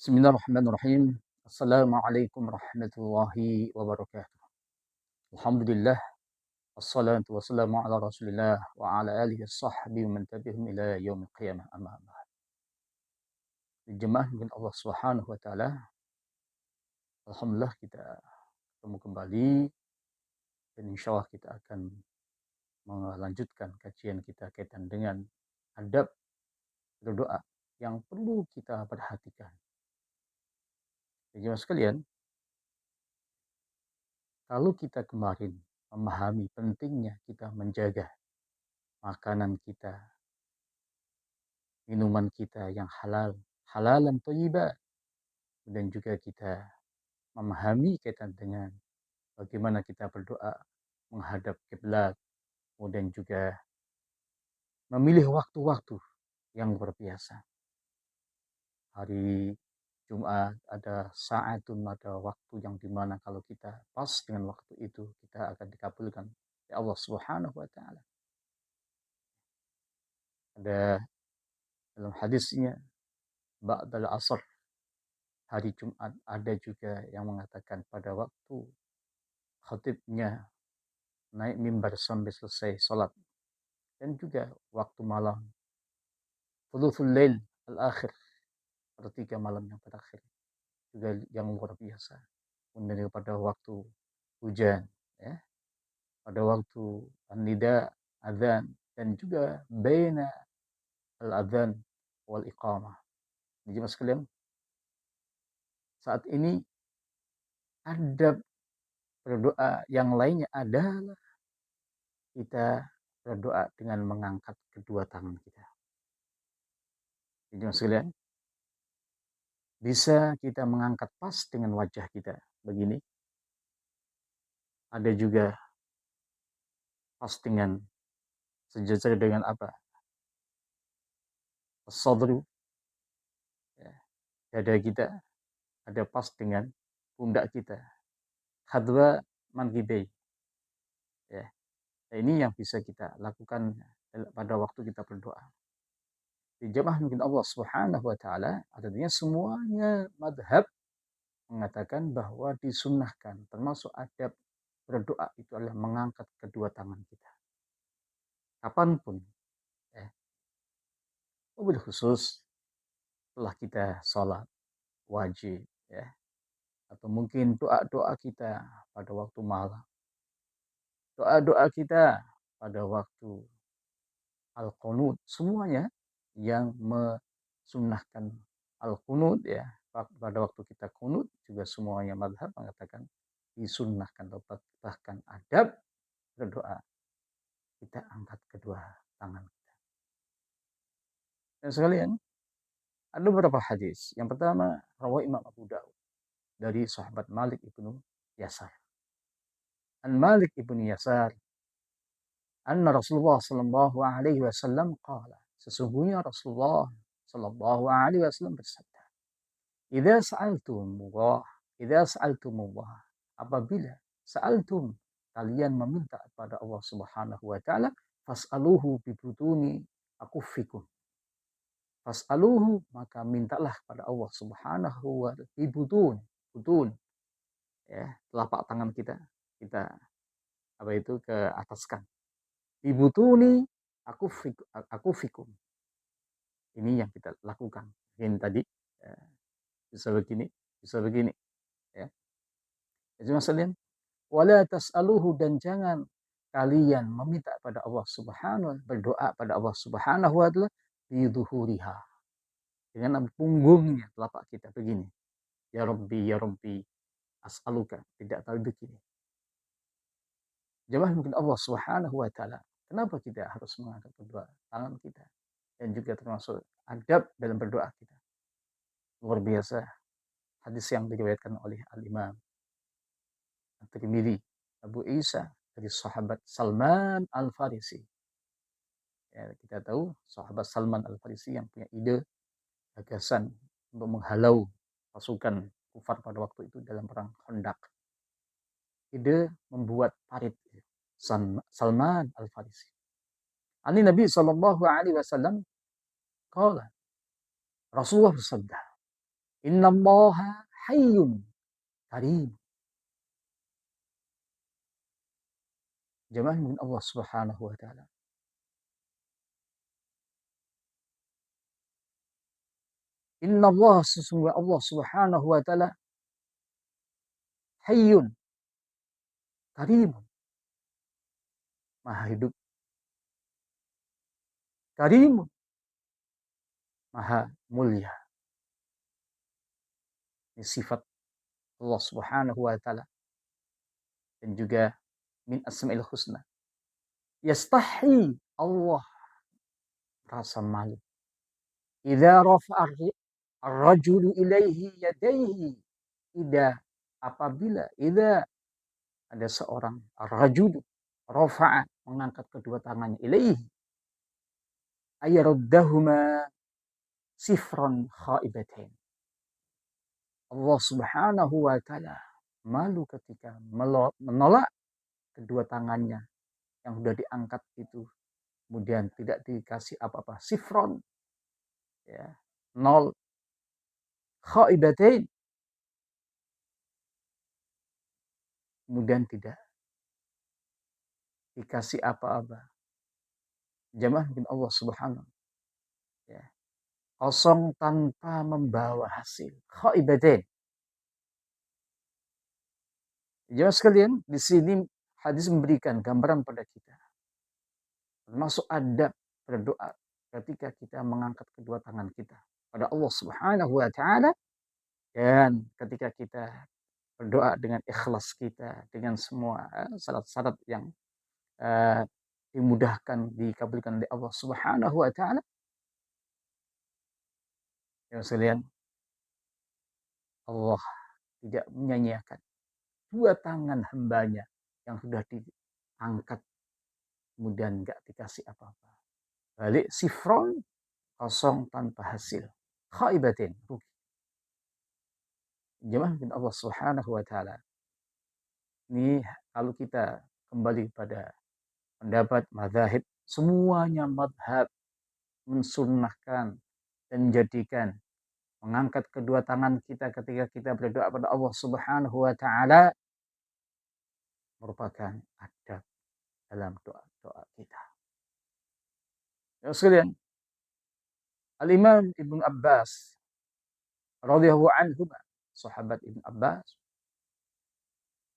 Bismillahirrahmanirrahim. Assalamualaikum warahmatullahi wabarakatuh. Alhamdulillah, wassalatu wassalamu ala Rasulillah wa ala alihi sahbihi wa man tabi'ahum ila yaumil qiyamah. Amma ba'd. Jemaah dengan Allah Subhanahu wa taala, alhamdulillah kita ketemu kembali dan insyaallah kita akan melanjutkan kajian kita kaitan dengan adab berdoa yang perlu kita perhatikan. Jemaah sekalian, kalau kita kemarin memahami pentingnya kita menjaga makanan kita, minuman kita yang halal, halalan thayyiban, dan juga kita memahami kaitan dengan bagaimana kita berdoa menghadap kiblat, kemudian juga memilih waktu-waktu yang luar biasa. Hari Jumat ada saatun, ada waktu yang dimana kalau kita pas dengan waktu itu kita akan dikabulkan oleh Allah Subhanahu wa taala. Ada dalam hadisnya ba'dal asr, hari Jumat, ada juga yang mengatakan pada waktu khatibnya naik mimbar sampai selesai sholat, dan juga waktu malam thuluthul lail al-akhir, sepertiga malam yang terakhir, juga yang luar biasa. Kemudian pada waktu hujan, ya, pada waktu nida adzan, dan juga baina al-adzan wal iqamah. Jadi mas sekalian, saat ini adab berdoa yang lainnya adalah kita berdoa dengan mengangkat kedua tangan kita. Jadi mas sekalian, bisa kita mengangkat pas dengan wajah kita begini. Ada juga pas dengan sejajar dengan apa? Sadru, ya, dada kita. Ada pas dengan pundak kita. Hadwa mankibai. Ya. Nah, ini yang bisa kita lakukan pada waktu kita berdoa. Di jamaah mungkin Allah Subhanahu wa taala, artinya semuanya madhab mengatakan bahwa disunnahkan, termasuk adab berdoa itu adalah mengangkat kedua tangan kita. Kapanpun, ya. Mobil khusus setelah kita sholat wajib, ya. Atau mungkin doa-doa kita pada waktu malam. Doa-doa kita pada waktu al-qunut, semuanya yang mesunnahkan al-qunut, ya. Pada waktu kita kunut juga semuanya mazhab mengatakan disunnahkan, atau bahkan adab berdoa kita angkat kedua tangan kita. Dan sekalian, ada beberapa hadis. Yang pertama, rawi Imam Abu Dawud dari sahabat Malik ibnu Yasar. An Malik ibnu Yasar, anna Rasulullah sallallahu alaihi wasallam qala, sesungguhnya Rasulullah sallallahu alaihi wasallam bersabda, idza sa'altumullah, apabila sa'altum, kalian meminta kepada Allah Subhanahu wa taala, fas'aluhu bibutuni akufikum. Fas'aluhu, maka mintalah kepada Allah Subhanahu wa taala bibutun, butun, ya, telapak tangan kita apa itu ke ataskan. Bibutuni akufikum. Ini yang kita lakukan. Ini tadi bisa begini, bisa begini, ya. Jadi maksudnya, wala tas'aluhu, dan jangan kalian meminta pada Allah Subhanahu wa taala, berdoa pada Allah Subhanahu wa taala biduhuriha, dengan punggungnya telapak kita begini. Ya Rabbi, as'aluka, tidak tahu begini. Jemaah mungkin Allah Subhanahu wa taala, kenapa kita harus mengangkat kedua tangan kita? Dan juga termasuk adab dalam berdoa kita. Luar biasa hadis yang diriwayatkan oleh Al-Imam At-Tirmidzi, Abu Isa, dari sahabat Salman Al-Farisi. Ya, kita tahu sahabat Salman Al-Farisi yang punya ide, gagasan untuk menghalau pasukan kufar pada waktu itu dalam perang Khandaq. Ide membuat parit, Salman Al-Farisi. Ani Nabi sallallahu alaihi wasallam qala, Rasulullah bersabda, Innallaha hayyun karim. Jamaah min Allah Subhanahu wa taala. Innallaha, sesungguhnya Allah Subhanahu wa taala hayyun karim, maha hidup, karim, maha mulia. Ini sifat Allah Subhanahu wa taala dan juga min asma'il husna. Yastahi, Allah rasa malu. Idza rafa'a ar-rajulu ilaihi yadayhi. Idza ada seorang ar-rajulu rafa'a, mengangkat kedua tangannya, ilaihi ayaruddahuma sifran khaibatain. Allah Subhanahu wa taala malu ketika menolak kedua tangannya yang sudah diangkat itu, kemudian tidak dikasih apa-apa, sifron, ya, nol, khaibatain, kemudian tidak dikasih apa-apa. Jamaah bin Allah Subhanahu, ya, kosong tanpa membawa hasil, khaibatain. Jamaah sekalian, di sini hadis memberikan gambaran pada kita, termasuk adab berdoa ketika kita mengangkat kedua tangan kita pada Allah Subhanahu wa taala, dan ketika kita berdoa dengan ikhlas kita, dengan semua syarat-syarat yang dimudahkan, dikabulkan oleh Allah Subhanahu wa taala. Ya sekalian, Allah tidak menyanyiakan dua tangan hambanya yang sudah diangkat kemudian enggak dikasih apa-apa. Balik sifron, kosong tanpa hasil. Khaibatin, rugi. Jemaah bin Allah Subhanahu wa taala. Ini kalau kita kembali pada pendapat mazhab, semuanya mazhab mensunnahkan dan menjadikan mengangkat kedua tangan kita ketika kita berdoa pada Allah Subhanahu wa taala merupakan adab dalam doa-doa kita. Ya sekalian, Al-Imam Ibnu Abbas radhiyallahu anhu, sahabat Ibnu Abbas,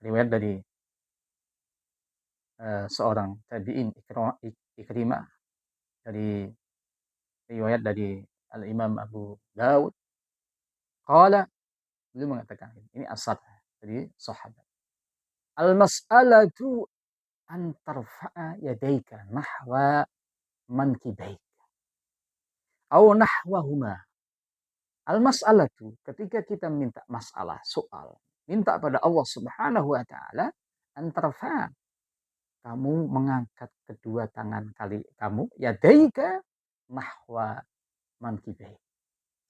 riwayat dari seorang tabi'in, Ikrimah, dari riwayat dari Al-Imam Abu Daud, qala, beliau mengatakan, ini asar dari sahabat, al-mas'alatu an tarfa'a yadayka nahwa mankibaik au nahwahuma. Al-mas'alatu, ketika kita minta masalah, soal, minta pada Allah Subhanahu wa taala, an tarfa'a, kamu mengangkat kedua tangan kamu, yadaika nahwa mankibaik,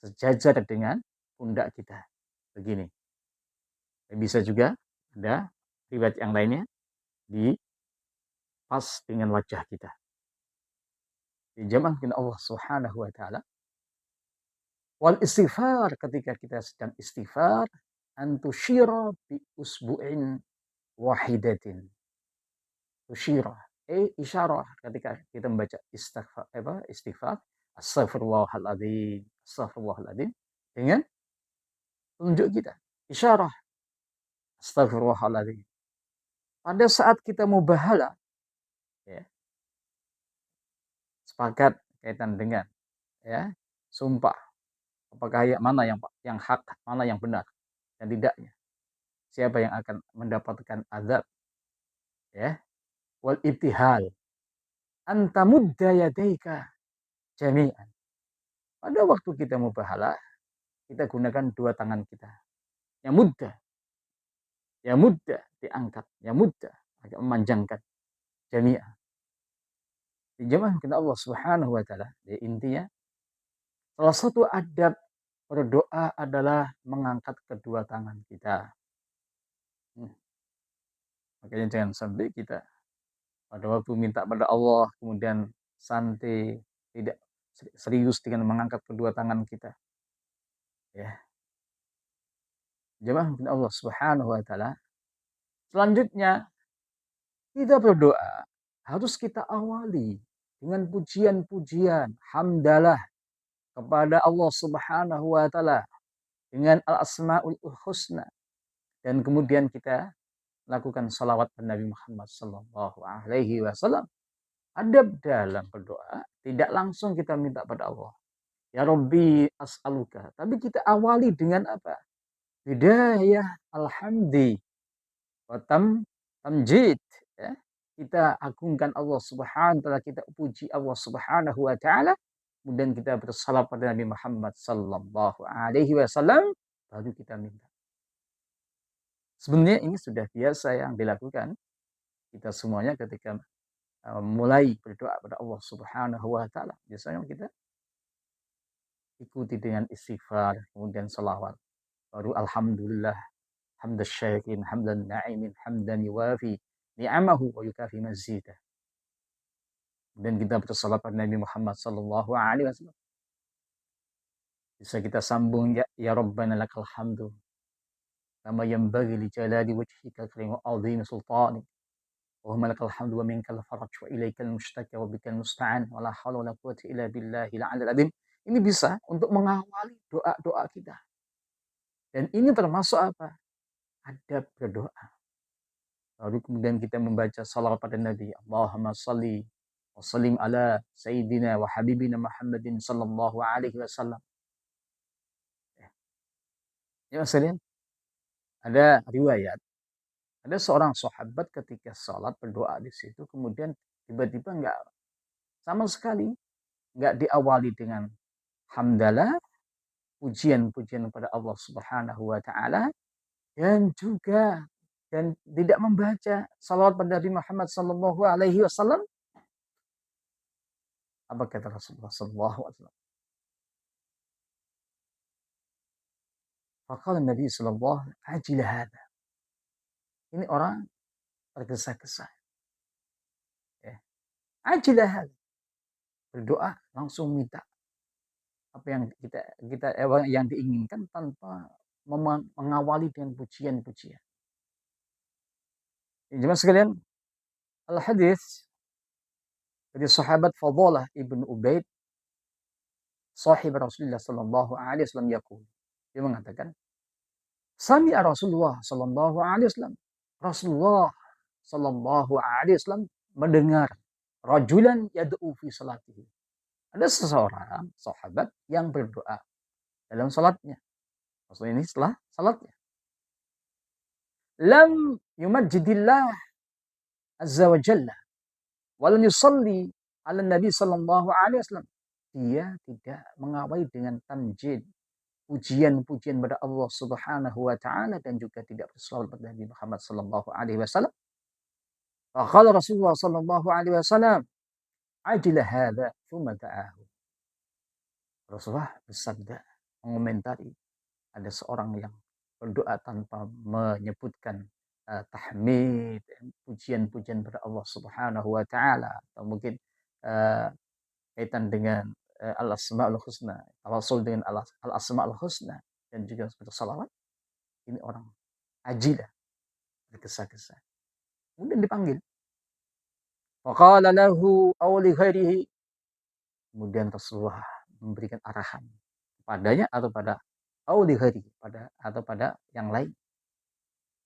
sejajar dengan pundak kita. Begini. Bisa juga ada riwayat yang lainnya di pas dengan wajah kita. Dijamahkan Allah Subhanahu wa taala. Wal istighfar, ketika kita sedang istighfar, antusyira bi usbu'in wahidatin. Tusyira, isyarah ketika kita membaca istighfar, astaghfirullahaladzim, astaghfirullahaladzim, dengan tunjuk kita, isyarah, astaghfirullahaladzim. Pada saat kita mubahalah, ya, sepakat kaitan dengan, ya, sumpah, apakah mana yang hak, mana yang benar dan tidaknya, siapa yang akan mendapatkan azab, ya, wal ibtihal antamudda yadaika jami'an. Pada waktu kita mubahalah, kita gunakan dua tangan kita, yang mudah diangkat, yang mudah agak memanjangkan, jami'ah. Dijamahkan Allah Subhanahu wa taala. Jadi intinya, salah satu adab berdoa adalah mengangkat kedua tangan kita. Makanya jangan sampai kita pada waktu minta pada Allah kemudian santai, tidak serius dengan mengangkat kedua tangan kita. Ya. Jemaah Allah Subhanahu wa taala. Selanjutnya kita berdoa harus kita awali dengan pujian-pujian, hamdalah kepada Allah Subhanahu wa taala dengan al-asmaul husna, dan kemudian kita lakukan salawat kepada Nabi Muhammad sallallahu alaihi wasallam. Adab dalam berdoa tidak langsung kita minta pada Allah, ya Rabbi as'aluka, tapi kita awali dengan apa? Bidayah alhamdi wa tamjid, ya. Kita agungkan Allah Subhanahu wa taala, kita puji Allah Subhanahu wa taala, kemudian kita bersalawat pada Nabi Muhammad sallallahu alaihi wasallam, baru kita minta. Sebenarnya ini sudah biasa yang dilakukan kita semuanya ketika mulai berdoa pada Allah Subhanahu wa taala. Biasanya kita ikuti dengan istighfar, kemudian salawat. Baru alhamdulillah, hamdas syakirin, hamdan na'imin, hamdan yuwafi ni'amahu wa yukafi mazidah. Dan kita bersalawat pada Nabi Muhammad sallallahu alaihi wasallam. Bisa kita sambung, ya Rabbana lakal hamdu kama yanbaghi li jalali wajhika karim wa 'azimi sultanik. Allahumma lakal hamdu wa minkal faraj wa ilaikal mushtaka wa bikal musta'an wa la haula wa la quwwata illa billahil 'aliyyil 'azim. Ini bisa untuk mengawali doa-doa kita. Dan ini termasuk apa? Adab berdoa. Lalu kemudian kita membaca salawat pada Nabi. Allahumma salli wa sallim ala sayyidina wa habibina Muhammadin sallallahu alaihi wasallam. Ya Mas sekalian, ada riwayat, ada seorang sahabat ketika salat berdoa di situ, kemudian tiba-tiba enggak sama sekali enggak diawali dengan hamdalah, pujian-pujian kepada Allah Subhanahu wa taala, dan juga tidak membaca salawat pada Nabi Muhammad sallallahu alaihi wasallam. Apa kata Rasulullah sallallahu alaihi wasallam? Faqala Nabi sallallahu alaihi wasallam, ajil hadza. Ini orang tergesa-gesa. Ya. Ajil hadza. Berdoa langsung minta apa yang yang diinginkan tanpa mengawali dengan pujian-pujian. Jemaah sekalian, al-hadis dari sahabat Fadalah ibn Ubaid, sahib Rasulullah sallallahu alaihi wasallam, yaqul. Dia mengatakan, sami'a Rasulullah sallallahu alaihi wasallam. Rasulullah sallallahu alaihi wasallam mendengar rajulan yad'u fi salatihi. Ada seseorang sahabat yang berdoa dalam salatnya. Maksudnya ini setelah salatnya. Lam yumajjidillah azza wa jalla wa lam yusalli ala Nabi sallallahu alaihi wasallam. Dia tidak mengawali dengan tamjid, pujian-pujian pada Allah Subhanahu wa taala, dan juga tidak bersalawat pada Nabi Muhammad sallallahu alaihi wasallam. Faqala Rasulullah sallallahu alaihi wasallam, ajil hadza thumma da'ahu. Rasulullah bersabda, mengomentari, ada seorang yang berdoa tanpa menyebutkan tahmid, pujian-pujian pada Allah Subhanahu wa taala, atau mungkin kaitan dengan al-asmaul husna, tawasul dengan al-asmaul husna, dan juga bersalawat. Ini orang ajilah, tergesa-gesa. Kemudian dipanggil. Faqala lahu aw li ghairihi. Kemudian Rasulullah memberikan arahan padanya atau pada aw li ghairihi, pada yang lain.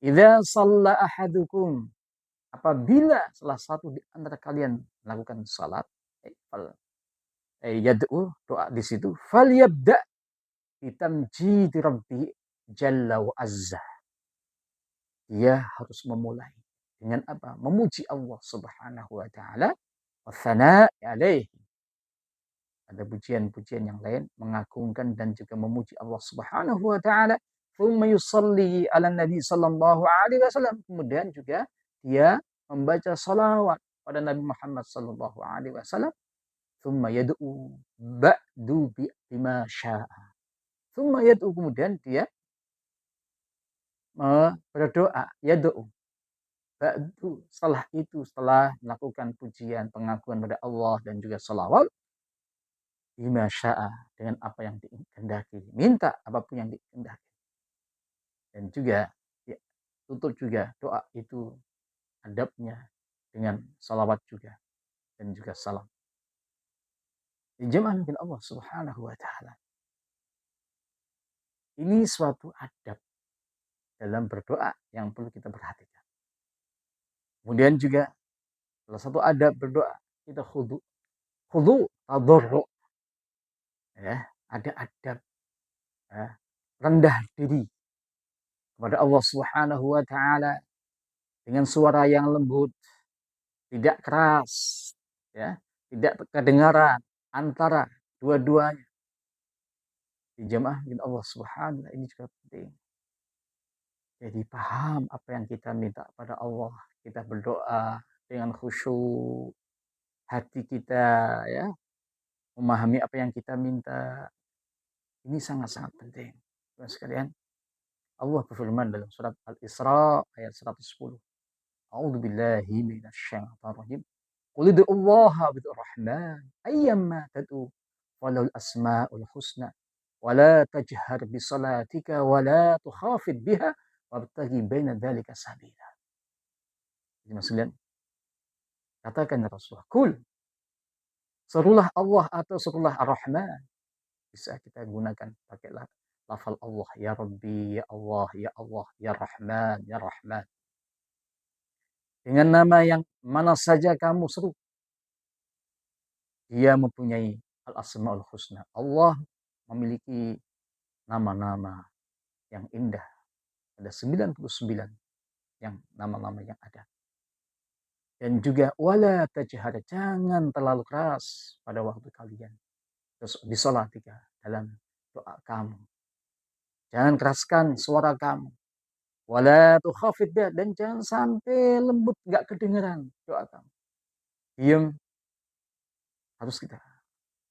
Idza shalla ahadukum, apabila salah satu di antara kalian melakukan salat, yad'u, doa di situ, falyabda bitamjid rabbi jalla wa azza. Dia harus memulai dengan apa? Memuji Allah Subhanahu wa taala, wa tsana'i alaihi. Ada pujian-pujian yang lain, mengagungkan dan juga memuji Allah Subhanahu wa taala. Tsumma yusalli ala Nabi sallallahu alaihi wasallam. Kemudian juga dia membaca salawat pada Nabi Muhammad sallallahu alaihi wasallam. Tsumma yad'u ba'du bima syaa. Tsumma yad'u, kemudian dia berdoa, yad'u ba'du, setelah itu, setelah melakukan pujian, pengakuan pada Allah dan juga salawat, bima syaa, dengan apa yang dikehendaki, minta apapun yang dikehendaki. Dan juga ya, tutup juga doa itu adabnya dengan salawat juga dan juga salam. Jemaah mungkin Allah Subhanahu wa taala. Ini suatu adab dalam berdoa yang perlu kita perhatikan. Kemudian juga salah satu adab berdoa kita khudu. Khudu tadarru, ya, ada adab, ya, rendah diri kepada Allah Subhanahu wa taala dengan suara yang lembut, tidak keras, ya, tidak kedengaran antara dua-duanya. Di jamaah dengan Allah Subhanahu wa taala ini juga penting. Jadi paham apa yang kita minta pada Allah, kita berdoa dengan khusyuk, hati kita ya memahami apa yang kita minta. Ini sangat-sangat penting. Teman sekalian, Allah berfirman dalam surat Al-Isra ayat 110. A'udzu billahi minasyaitonir rajim. Qul ud'ullaha birrahman ayyamma tad'u walal asmaul husna wa la tajhar bi salatika wa la tukhafid biha wabtaghi baina dzalika sabila. Jadi maksudnya katakan ya Rasulullah, kul serulah Allah atau serulah Ar-Rahman. Bisa kita gunakan pakai lafal Allah, ya Rabbi, ya Allah, ya Allah, ya Rahman, ya Rahman. Dengan nama yang mana saja kamu seru, dia mempunyai al-asmaul husna. Allah memiliki nama-nama yang indah. Ada 99 yang nama-nama yang ada. Dan juga wala tajhar, jangan terlalu keras pada waktu kalian. Terus di salatika, dalam doa kamu. Jangan keraskan suara kamu. Wala tukhafid, dan jangan sampai lembut, nggak kedengeran doa kamu. Diam, harus kita.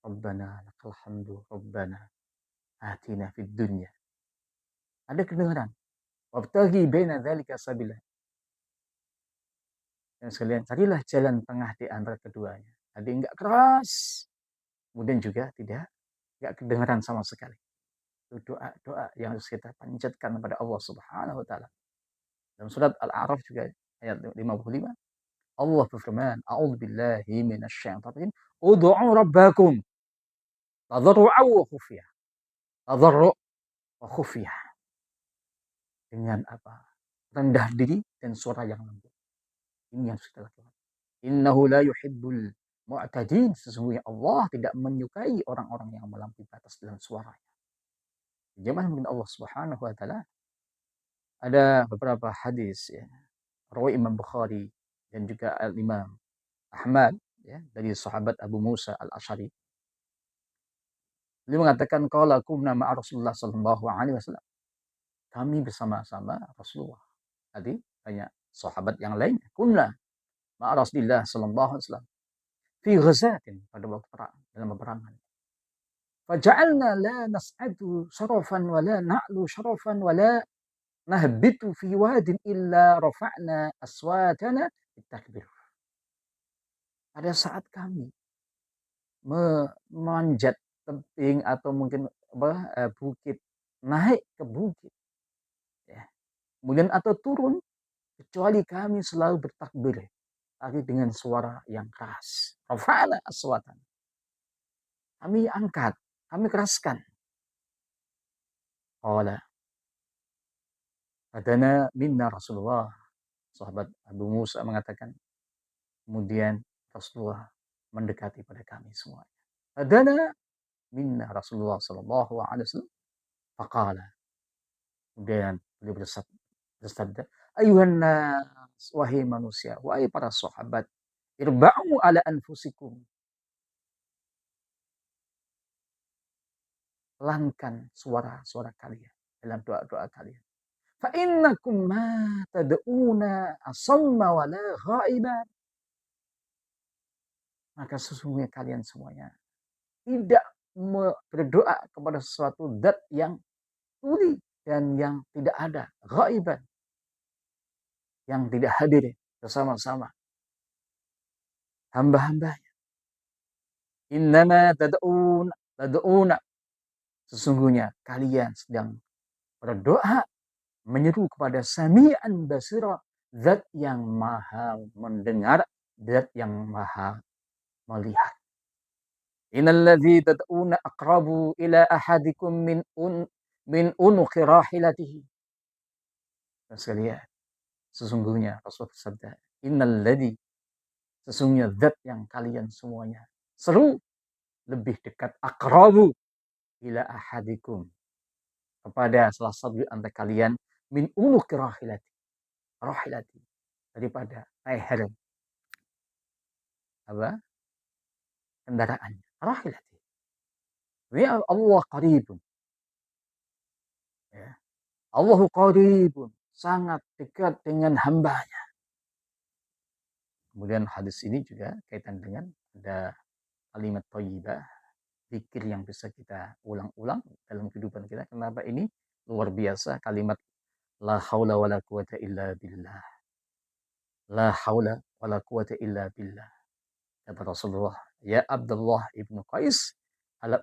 Rabbana lakal hamdu, Rabbana atina fid dunya. Ada kedengaran. Wabtaghi baina dzalika sabila. Dan sekalian, carilah jalan tengah di antara keduanya. Jadi enggak keras, kemudian juga enggak kedengaran sama sekali. Itu doa-doa yang harus kita panjatkan kepada Allah Subhanahu wa taala. Dalam surat Al-A'raf juga ayat 55, Allah berfirman, "A'udzu billahi minasyaitonir rajim. Ud'u rabbakum tadarru'an wa khufyah." Tadarru' wa khufyah. Dengan apa? Rendah diri dan suara yang lembut. Ini yang harus kita lakukan. Innahu la yuhibbul mu'tadin. Sesungguhnya Allah tidak menyukai orang-orang yang melampaui batas dalam suaranya. Jemaah mungkin Allah Subhanahu wa taala, ada beberapa hadis ya, rawi Imam Bukhari dan juga Al-Imam Ahmad ya, dari sahabat Abu Musa Al-Asy'ari. Beliau mengatakan qala kunna ma'a Rasulullah sallallahu alaihi wasallam. Kami bersama-sama Rasulullah. Tadi banyak sahabat yang lain. Kunna ma'a Rasulillah sallallahu alaihi wasallam fi ghazatin, pada waktu perang, dalam peperangan. Faja'alna la nas'adu syarafan wa la na'lu syarafan wa la nahbitu fi wadin illa rafa'na aswatana bitakbir. Pada saat kami memanjat tebing atau mungkin bukit, naik ke bukit, ya. Kemudian atau turun, kecuali kami selalu bertakbir, tapi dengan suara yang keras. Rafa'na aswatana. Kami angkat, kami keraskan. Qala adana minna Rasulullah. Sahabat Abu Musa mengatakan, kemudian Rasulullah mendekati pada kami semua. Adana minna Rasulullah sallallahu alaihi wasallam. Faqala. Kemudian beliau bersabda, ayuhan nas, wahai manusia, wahai para sahabat, irba'u ala anfusikum. Pelankan suara-suara kalian dalam doa-doa kalian. Fa innakum ma tad'una asamma wala ghaiban. Maka sesungguhnya kalian semuanya tidak berdoa kepada sesuatu zat yang tuli dan yang tidak ada, ghaiban, yang tidak hadir bersama-sama hamba-hambanya. Innama tad'una, sesungguhnya kalian sedang berdoa menyeru kepada Sami'an Basira, zat yang maha mendengar, zat yang maha melihat. Innal ladzi tad'una aqrabu ila ahadikum min unuqi rahilatihi. Sekalian, sesungguhnya Rasul bersabda, innal ladzi, sesungguhnya zat yang kalian semuanya seru lebih dekat, aqrabu ila ahadikum, kepada salah satu antara kalian, min unuqi rahilati, daripada leher apa? Kendaraannya. Rahilati. Ya Allah qaribun. Ya. Allahu qaribun, sangat dekat dengan hambanya. Kemudian hadis ini juga kaitan dengan ada kalimat thayyibah, zikir yang bisa kita ulang-ulang dalam kehidupan kita. Kenapa ini luar biasa kalimat la haula wala quwata illa billah. La haula wala quwata illa billah. Kata Rasulullah, ya Abdullah ibnu Qais, ala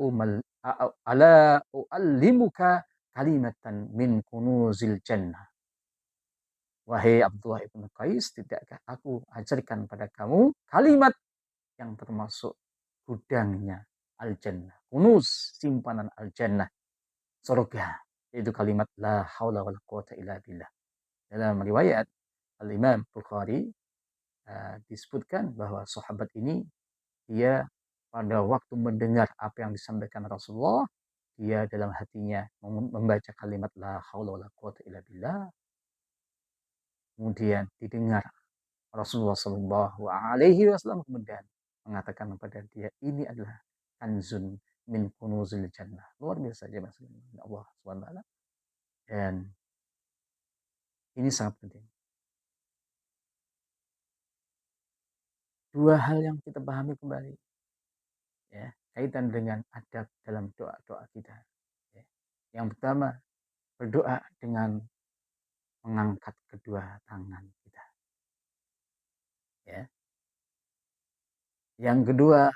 uallimuka kalimatan min kunuzil jannah. Wahai Abdullah ibnu Qais, tidakkah aku ajarkan pada kamu kalimat yang termasuk gudangnya al-jannah, kunuz, simpanan al-jannah, surga, yaitu kalimat la haula wala quwata illa billah. Dalam riwayat Al-Imam Bukhari disebutkan bahwa sahabat ini, dia pada waktu mendengar apa yang disampaikan Rasulullah, dia dalam hatinya membaca kalimat la haula wala quwata illa billah. Kemudian didengar Rasulullah Shallallahu Alaihi Wasallam kemudian mengatakan kepada dia, ini adalah kanzun min kunuzil jannah. Luar biasa aja mas Allah SWT. Dan ini sangat penting. Dua hal yang kita pahami kembali, ya, kaitan dengan adab dalam doa-doa kita. Ya. Yang pertama, berdoa dengan mengangkat kedua tangan kita. Ya. Yang kedua,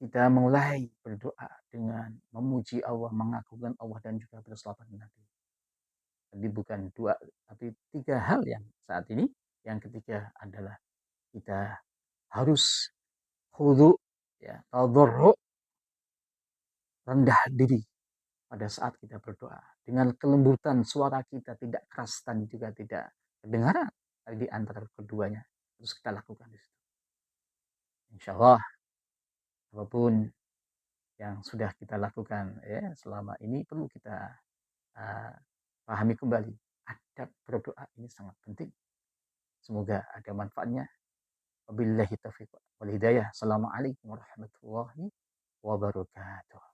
kita mulai berdoa dengan memuji Allah, mengagungkan Allah, dan juga berselawat Nabi. Jadi bukan dua, tapi tiga hal yang saat ini. Yang ketiga adalah kita harus khudu, ya, tadarru, rendah diri pada saat kita berdoa. Dengan kelembutan suara kita, tidak keras dan juga tidak kedengaran di antara keduanya. Terus kita lakukan di situ. Insya Allah, apapun yang sudah kita lakukan ya selama ini, perlu kita pahami kembali. Adab berdoa ini sangat penting. Semoga ada manfaatnya. Wabillahi taufiq wal hidayah. Assalamualaikum warahmatullahi wabarakatuh.